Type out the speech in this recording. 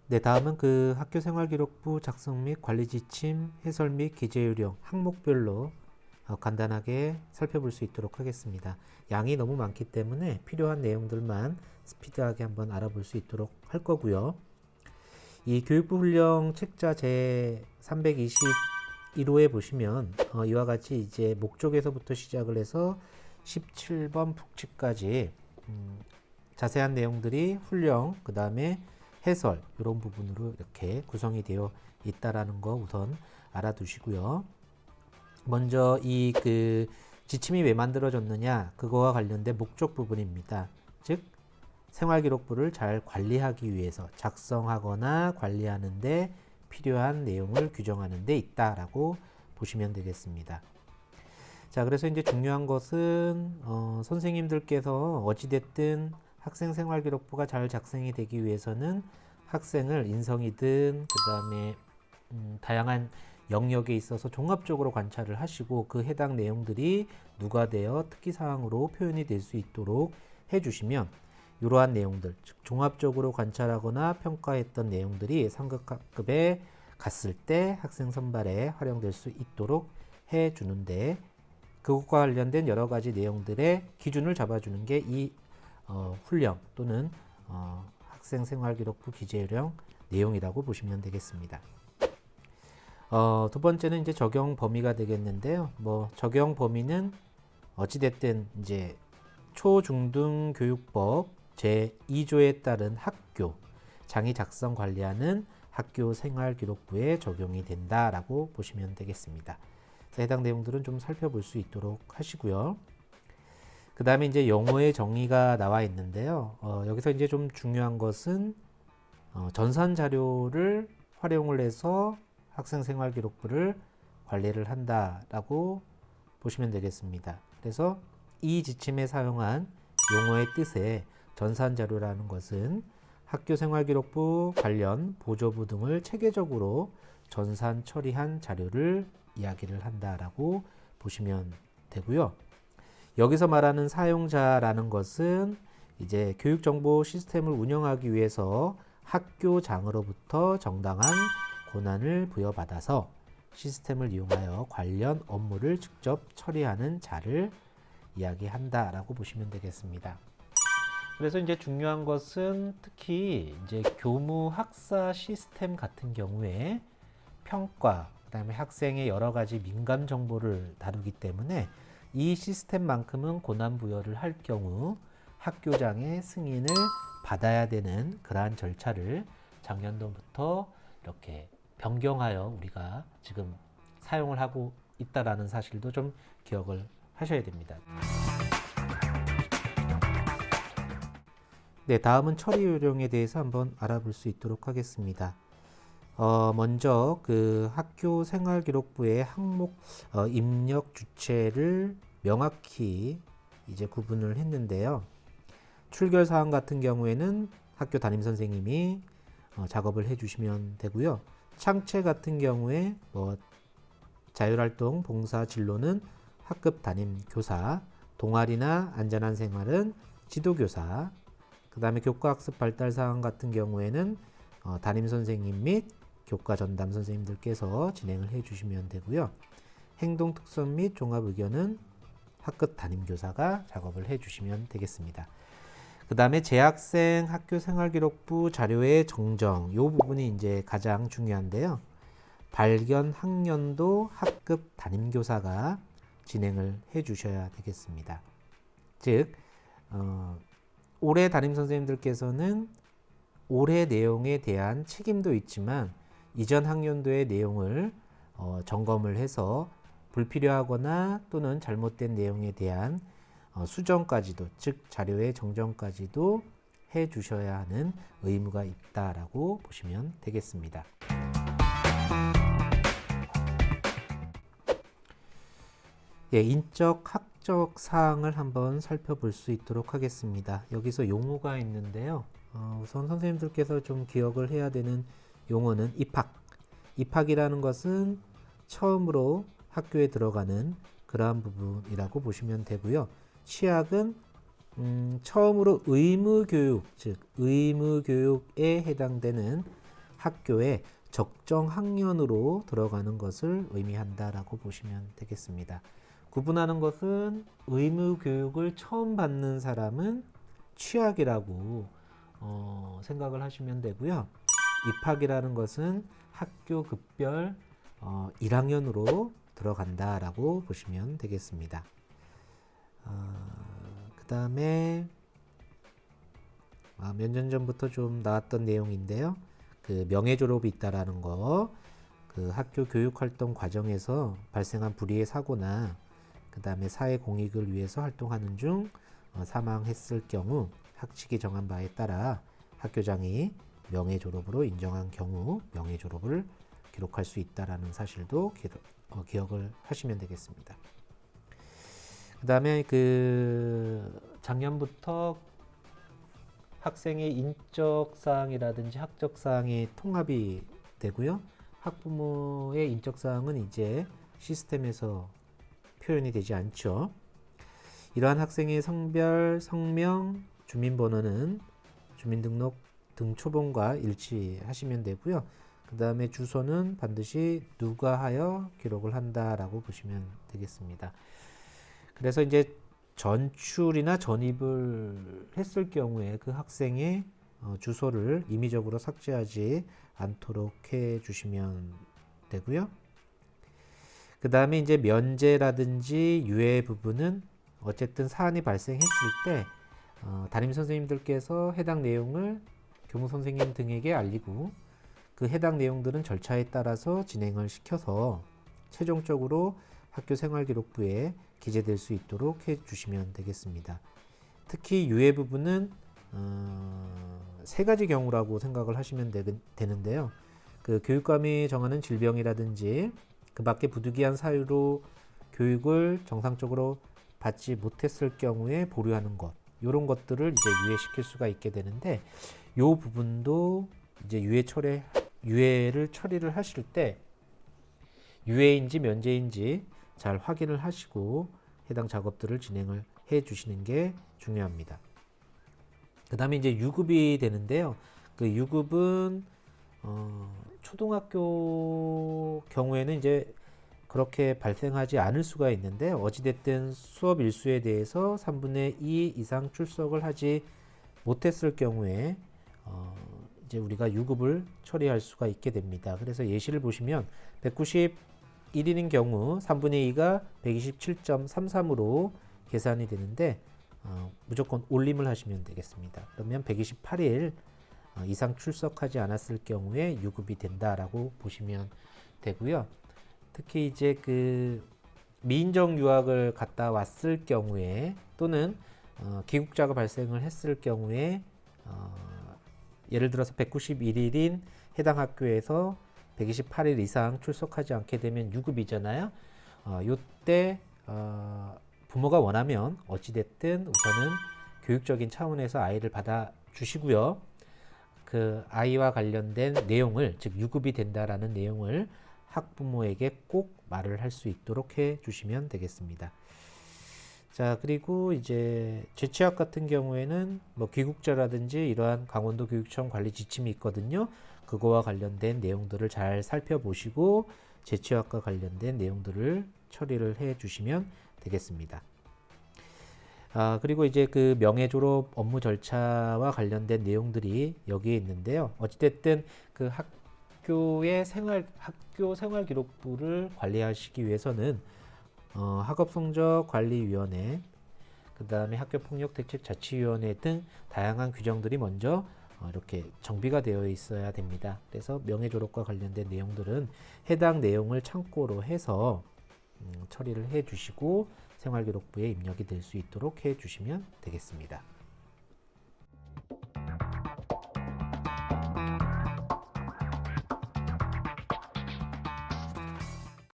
네, 다음은 그 학교 생활기록부 작성 및 관리 지침, 해설 및 기재 요령 항목별로 간단하게 살펴볼 수 있도록 하겠습니다. 양이 너무 많기 때문에 필요한 내용들만 스피드하게 한번 알아볼 수 있도록 할 거고요. 이 교육부 훈령 책자 제 321호에 보시면 이와 같이 이제 목적에서부터 시작을 해서 17번 북치까지 자세한 내용들이 훈령, 그 다음에 해설 이런 부분으로 이렇게 구성이 되어 있다라는 거 우선 알아두시고요. 먼저 이 그 지침이 왜 만들어졌느냐 그거와 관련된 목적 부분입니다. 즉 생활기록부를 잘 관리하기 위해서 작성하거나 관리하는데 필요한 내용을 규정하는 데 있다라고 보시면 되겠습니다. 자, 그래서 이제 중요한 것은 선생님들께서 어찌됐든 학생 생활기록부가 잘 작성이 되기 위해서는 학생을 인성이든 그 다음에 다양한 영역에 있어서 종합적으로 관찰을 하시고 그 해당 내용들이 누가되어 특기사항으로 표현이 될 수 있도록 해주시면 이러한 내용들, 즉 종합적으로 관찰하거나 평가했던 내용들이 상급학급에 갔을 때 학생 선발에 활용될 수 있도록 해주는데 그것과 관련된 여러 가지 내용들의 기준을 잡아주는 게 이 훈령 또는 학생 생활기록부 기재요령 내용이라고 보시면 되겠습니다. 두 번째는 이제 적용 범위가 되겠는데요. 적용 범위는 어찌됐든 이제 초중등교육법 제2조에 따른 학교 장이 작성 관리하는 학교 생활기록부에 적용이 된다라고 보시면 되겠습니다. 해당 내용들은 좀 살펴볼 수 있도록 하시고요. 그 다음에 이제 용어의 정의가 나와 있는데요. 여기서 이제 좀 중요한 것은 전산 자료를 활용을 해서 학생 생활기록부를 관리를 한다라고 보시면 되겠습니다. 그래서 이 지침에 사용한 용어의 뜻에 전산 자료라는 것은 학교 생활기록부 관련 보조부 등을 체계적으로 전산 처리한 자료를 이야기를 한다라고 보시면 되고요. 여기서 말하는 사용자라는 것은 이제 교육정보 시스템을 운영하기 위해서 학교장으로부터 정당한 권한을 부여받아서 시스템을 이용하여 관련 업무를 직접 처리하는 자를 이야기한다라고 보시면 되겠습니다. 그래서 이제 중요한 것은 특히 이제 교무 학사 시스템 같은 경우에 평가, 그다음에 학생의 여러 가지 민감 정보를 다루기 때문에 이 시스템만큼은 권한 부여를 할 경우 학교장의 승인을 받아야 되는 그러한 절차를 작년도부터 이렇게 변경하여 우리가 지금 사용을 하고 있다라는 사실도 좀 기억을 하셔야 됩니다. 네, 다음은 처리 요령에 대해서 한번 알아볼 수 있도록 하겠습니다. 먼저 그 학교 생활기록부의 항목 입력 주체를 명확히 이제 구분을 했는데요. 출결 사항 같은 경우에는 학교 담임 선생님이 작업을 해주시면 되고요. 창체 같은 경우에 자율활동, 봉사, 진로는 학급 담임 교사, 동아리나 안전한 생활은 지도교사, 그 다음에 교과학습 발달 사항 같은 경우에는 담임 선생님 및 교과 전담 선생님들께서 진행을 해주시면 되고요. 행동 특선 및 종합 의견은 학급 담임 교사가 작업을 해주시면 되겠습니다. 그 다음에 재학생 학교 생활기록부 자료의 정정, 이 부분이 이제 가장 중요한데요. 발견 학년도 학급 담임교사가 진행을 해주셔야 되겠습니다. 즉, 올해 담임 선생님들께서는 올해 내용에 대한 책임도 있지만 이전 학년도의 내용을 점검을 해서 불필요하거나 또는 잘못된 내용에 대한 수정까지도, 즉 자료의 정정까지도 해 주셔야 하는 의무가 있다라고 보시면 되겠습니다. 예, 인적 학적 사항을 한번 살펴볼 수 있도록 하겠습니다. 여기서 용어가 있는데요. 우선 선생님들께서 좀 기억을 해야 되는 용어는 입학. 입학이라는 것은 처음으로 학교에 들어가는 그러한 부분이라고 보시면 되고요. 취학은 처음으로 의무교육, 즉 의무교육에 해당되는 학교에 적정 학년으로 들어가는 것을 의미한다라고 보시면 되겠습니다. 구분하는 것은 의무 교육을 처음 받는 사람은 취학이라고 생각을 하시면 되고요. 입학이라는 것은 학교 급별 1학년으로 들어간다라고 보시면 되겠습니다. 그 다음에 몇 년 전부터 좀 나왔던 내용인데요. 그 명예 졸업이 있다라는 거, 그 학교 교육 활동 과정에서 발생한 불의의 사고나 그 다음에 사회 공익을 위해서 활동하는 중 사망했을 경우 학칙이 정한 바에 따라 학교장이 명예 졸업으로 인정한 경우 명예 졸업을 기록할 수 있다라는 사실도 기억을 하시면 되겠습니다. 그 다음에 작년부터 학생의 인적사항이라든지 학적사항이 통합이 되고요. 학부모의 인적사항은 이제 시스템에서 표현이 되지 않죠. 이러한 학생의 성별, 성명, 주민번호는 주민등록 등 초본과 일치하시면 되고요. 그 다음에 주소는 반드시 누가 하여 기록을 한다라고 보시면 되겠습니다. 그래서 이제 전출이나 전입을 했을 경우에 그 학생의 주소를 임의적으로 삭제하지 않도록 해 주시면 되고요. 그 다음에 이제 면제라든지 유예 부분은 어쨌든 사안이 발생했을 때 담임 선생님들께서 해당 내용을 교무 선생님 등에게 알리고 그 해당 내용들은 절차에 따라서 진행을 시켜서 최종적으로 학교생활기록부에 기재될 수 있도록 해주시면 되겠습니다. 특히 유예 부분은 3가지 경우라고 생각을 하시면 되는데요. 그 교육감이 정하는 질병이라든지 그 밖에 부득이한 사유로 교육을 정상적으로 받지 못했을 경우에 보류하는 것, 이런 것들을 이제 유예시킬 수가 있게 되는데, 이 부분도 이제 유예를 처리를 하실 때 유예인지 면제인지 잘 확인을 하시고 해당 작업들을 진행을 해 주시는 게 중요합니다. 그 다음에 이제 유급이 되는데요. 그 유급은 초등학교 경우에는 이제 그렇게 발생하지 않을 수가 있는데, 어찌됐든 수업 일수에 대해서 3분의 2 이상 출석을 하지 못했을 경우에 이제 우리가 유급을 처리할 수가 있게 됩니다. 그래서 예시를 보시면 191일인 경우 3분의 2가 127.33으로 계산이 되는데 무조건 올림을 하시면 되겠습니다. 그러면 128일 이상 출석하지 않았을 경우에 유급이 된다라고 보시면 되고요. 특히 이제 그 미인정 유학을 갔다 왔을 경우에 또는 기국자가 발생을 했을 경우에 예를 들어서 191일인 해당 학교에서 128일 이상 출석하지 않게 되면 유급이잖아요. 이때 부모가 원하면 어찌됐든 우선은 교육적인 차원에서 아이를 받아 주시고요. 그 아이와 관련된 내용을, 즉 유급이 된다라는 내용을 학부모에게 꼭 말을 할 수 있도록 해 주시면 되겠습니다. 자, 그리고 이제 재취학 같은 경우에는 뭐 귀국자라든지 이러한 강원도 교육청 관리 지침이 있거든요. 그거와 관련된 내용들을 잘 살펴보시고 재취학과 관련된 내용들을 처리를 해 주시면 되겠습니다. 그리고 이제 그 명예 졸업 업무 절차와 관련된 내용들이 여기에 있는데요. 어찌됐든 그 학교 생활 기록부를 관리하시기 위해서는 학업성적관리위원회, 그 다음에 학교폭력대책자치위원회 등 다양한 규정들이 먼저 이렇게 정비가 되어 있어야 됩니다. 그래서 명예졸업과 관련된 내용들은 해당 내용을 참고로 해서 처리를 해 주시고 생활기록부에 입력이 될 수 있도록 해 주시면 되겠습니다.